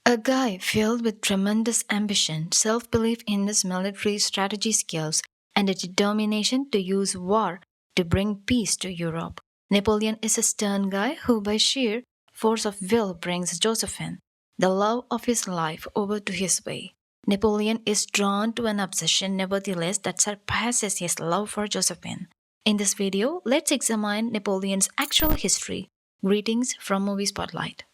A guy filled with tremendous ambition, self belief in his military strategy skills, and a determination to use war to bring peace to Europe. Napoleon is a stern guy who, by sheer force of will, brings Josephine, the love of his life, over to his way. Napoleon is drawn to an obsession, nevertheless, that surpasses his love for Josephine. In this video, let's examine Napoleon's actual history. Greetings from Movie Spotlight.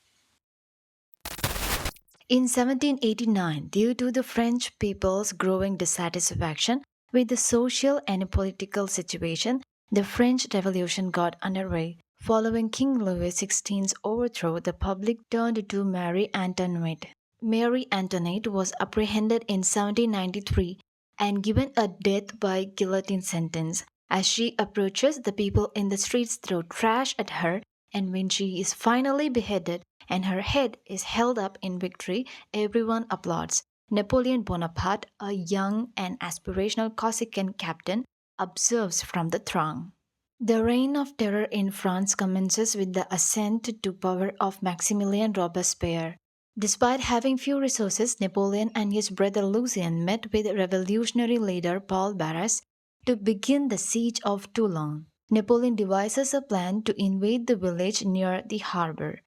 In 1789, due to the French people's growing dissatisfaction with the social and political situation, the French Revolution got underway. Following King Louis XVI's overthrow, the public turned to Marie Antoinette. Marie Antoinette was apprehended in 1793 and given a death by guillotine sentence. As she approaches, the people in the streets throw trash at her, and when she is finally beheaded and her head is held up in victory, everyone applauds. Napoleon Bonaparte, a young and aspirational Corsican captain, observes from the throng. The reign of terror in France commences with the ascent to power of Maximilien Robespierre. Despite having few resources, Napoleon and his brother Lucien met with revolutionary leader Paul Barras to begin the siege of Toulon. Napoleon devises a plan to invade the village near the harbor.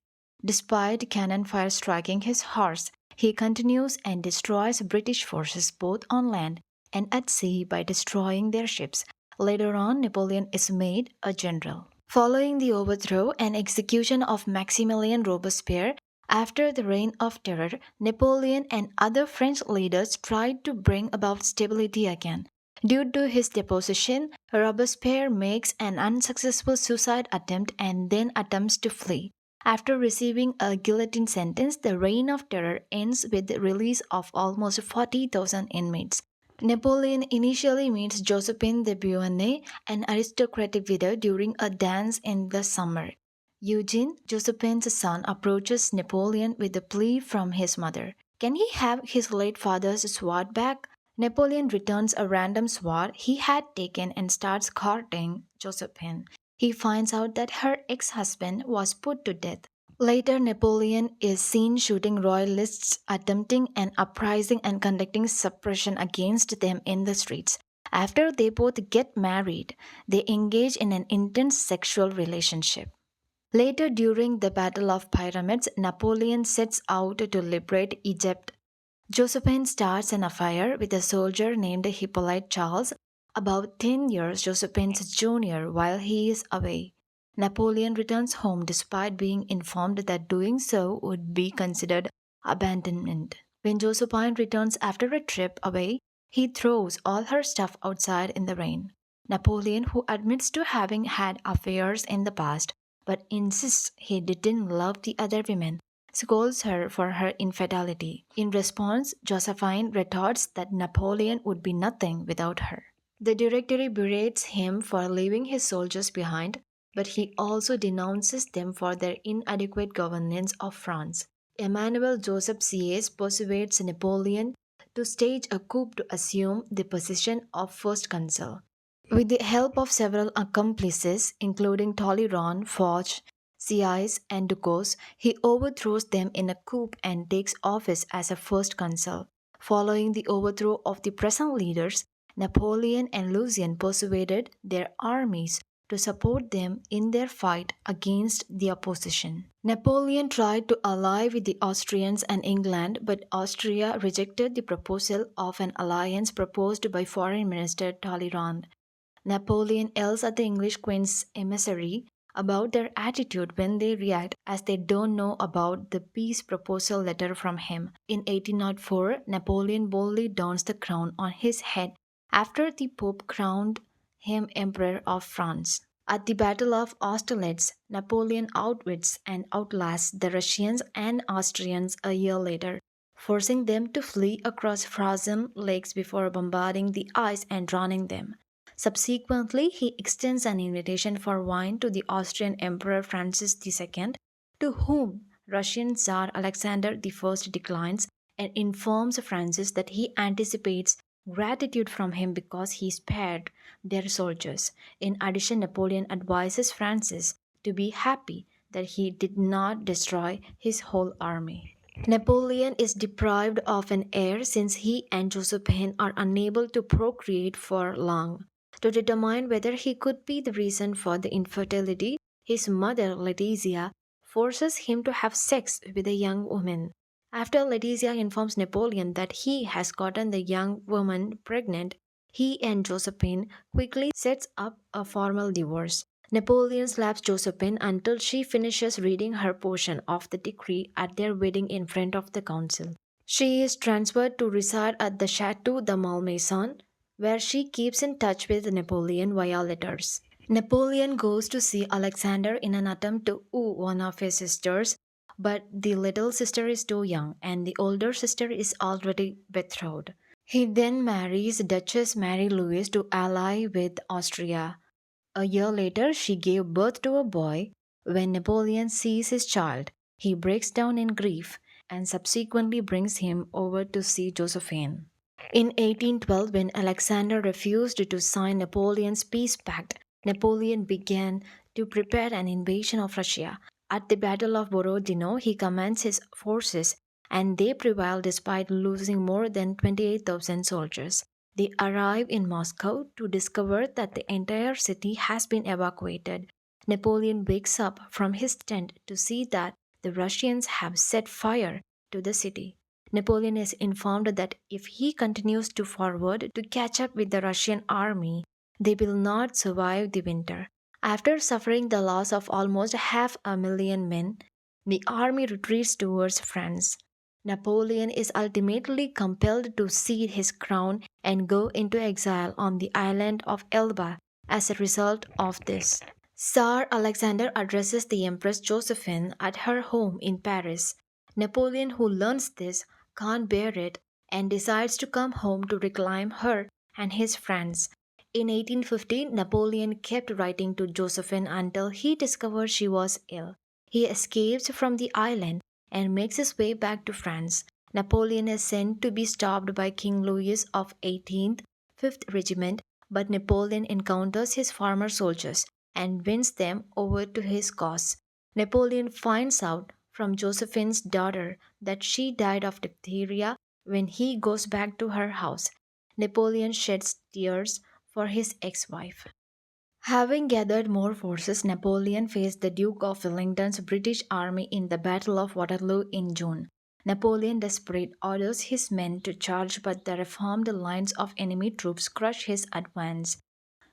Despite cannon fire striking his horse, he continues and destroys British forces both on land and at sea by destroying their ships. Later on, Napoleon is made a general. Following the overthrow and execution of Maximilien Robespierre, after the Reign of Terror, Napoleon and other French leaders tried to bring about stability again. Due to his deposition, Robespierre makes an unsuccessful suicide attempt and then attempts to flee. After receiving a guillotine sentence, the Reign of Terror ends with the release of almost 40,000 inmates. Napoleon initially meets Josephine de Beauharnais, an aristocratic widow, during a dance in the summer. Eugene, Josephine's son, approaches Napoleon with a plea from his mother. Can he have his late father's sword back? Napoleon returns a random sword he had taken and starts courting Josephine. He finds out that her ex-husband was put to death. Later, Napoleon is seen shooting royalists, attempting an uprising and conducting suppression against them in the streets. After they both get married, they engage in an intense sexual relationship. Later, during the Battle of Pyramids, Napoleon sets out to liberate Egypt. Josephine starts an affair with a soldier named Hippolyte Charles, about 10 years Josephine's junior, while he is away. Napoleon returns home despite being informed that doing so would be considered abandonment. When Josephine returns after a trip away, he throws all her stuff outside in the rain. Napoleon, who admits to having had affairs in the past but insists he didn't love the other women, scolds her for her infidelity. In response, Josephine retorts that Napoleon would be nothing without her. The Directory berates him for leaving his soldiers behind, but he also denounces them for their inadequate governance of France. Emmanuel Joseph Sieyès persuades Napoleon to stage a coup to assume the position of first consul. With the help of several accomplices, including Talleyrand, Foch, Sieyès, and Ducos, he overthrows them in a coup and takes office as a first consul. Following the overthrow of the present leaders, Napoleon and Lucien persuaded their armies to support them in their fight against the opposition. Napoleon tried to ally with the Austrians and England, but Austria rejected the proposal of an alliance proposed by Foreign Minister Talleyrand. Napoleon yells at the English Queen's emissary about their attitude when they react, as they don't know about the peace proposal letter from him. In 1804, Napoleon boldly dons the crown on his head after the Pope crowned him Emperor of France. At the Battle of Austerlitz, Napoleon outwits and outlasts the Russians and Austrians a year later, forcing them to flee across frozen lakes before bombarding the ice and drowning them. Subsequently, he extends an invitation for wine to the Austrian Emperor Francis II, to whom Russian Tsar Alexander I declines and informs Francis that he anticipates gratitude from him because he spared their soldiers. In addition, Napoleon advises Francis to be happy that he did not destroy his whole army. Napoleon is deprived of an heir since he and Josephine are unable to procreate for long. To determine whether he could be the reason for the infertility, his mother, Letizia, forces him to have sex with a young woman. After Letizia informs Napoleon that he has gotten the young woman pregnant, he and Josephine quickly sets up a formal divorce. Napoleon slaps Josephine until she finishes reading her portion of the decree at their wedding in front of the council. She is transferred to reside at the Chateau de Malmaison, where she keeps in touch with Napoleon via letters. Napoleon goes to see Alexander in an attempt to woo one of his sisters, but the little sister is too young and the older sister is already betrothed. He then marries Duchess Mary Louise to ally with Austria. A year later, she gave birth to a boy. When Napoleon sees his child, he breaks down in grief and subsequently brings him over to see Josephine. In 1812, when Alexander refused to sign Napoleon's peace pact, Napoleon began to prepare an invasion of Russia. At the Battle of Borodino, he commands his forces, and they prevail despite losing more than 28,000 soldiers. They arrive in Moscow to discover that the entire city has been evacuated. Napoleon wakes up from his tent to see that the Russians have set fire to the city. Napoleon is informed that if he continues to forward to catch up with the Russian army, they will not survive the winter. After suffering the loss of almost 500,000 men, the army retreats towards France. Napoleon is ultimately compelled to cede his crown and go into exile on the island of Elba as a result of this. Tsar Alexander addresses the Empress Josephine at her home in Paris. Napoleon, who learns this, can't bear it and decides to come home to reclaim her and his friends. In 1850, Napoleon kept writing to Josephine until he discovered she was ill. He escapes from the island and makes his way back to France. Napoleon is sent to be stopped by King Louis of 18th 5th Regiment, but Napoleon encounters his former soldiers and wins them over to his cause. Napoleon finds out from Josephine's daughter that she died of diphtheria when he goes back to her house. Napoleon sheds tears for his ex wife. Having gathered more forces, Napoleon faced the Duke of Wellington's British army in the Battle of Waterloo in June. Napoleon, desperate, orders his men to charge, but the reformed lines of enemy troops crush his advance.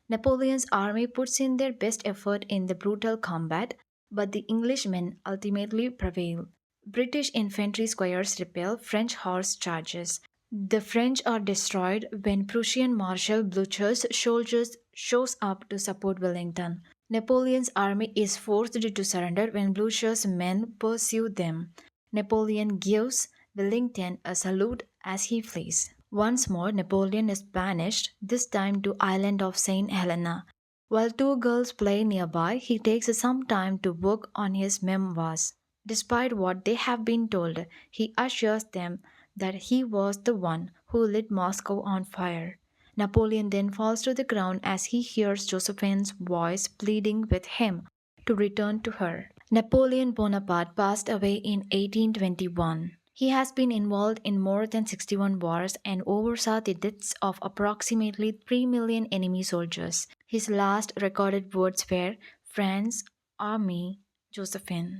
Napoleon's army puts in their best effort in the brutal combat, but the Englishmen ultimately prevail. British infantry squares repel French horse charges. The French are destroyed when Prussian Marshal Blucher's soldiers shows up to support Wellington. Napoleon's army is forced to surrender when Blucher's men pursue them. Napoleon gives Wellington a salute as he flees. Once more, Napoleon is banished, this time to island of St. Helena. While two girls play nearby, he takes some time to work on his memoirs. Despite what they have been told, he assures them that he was the one who lit Moscow on fire. Napoleon then falls to the ground as he hears Josephine's voice pleading with him to return to her. Napoleon Bonaparte passed away in 1821. He has been involved in more than 61 wars and oversaw the deaths of approximately 3 million enemy soldiers. His last recorded words were France, Army, Josephine.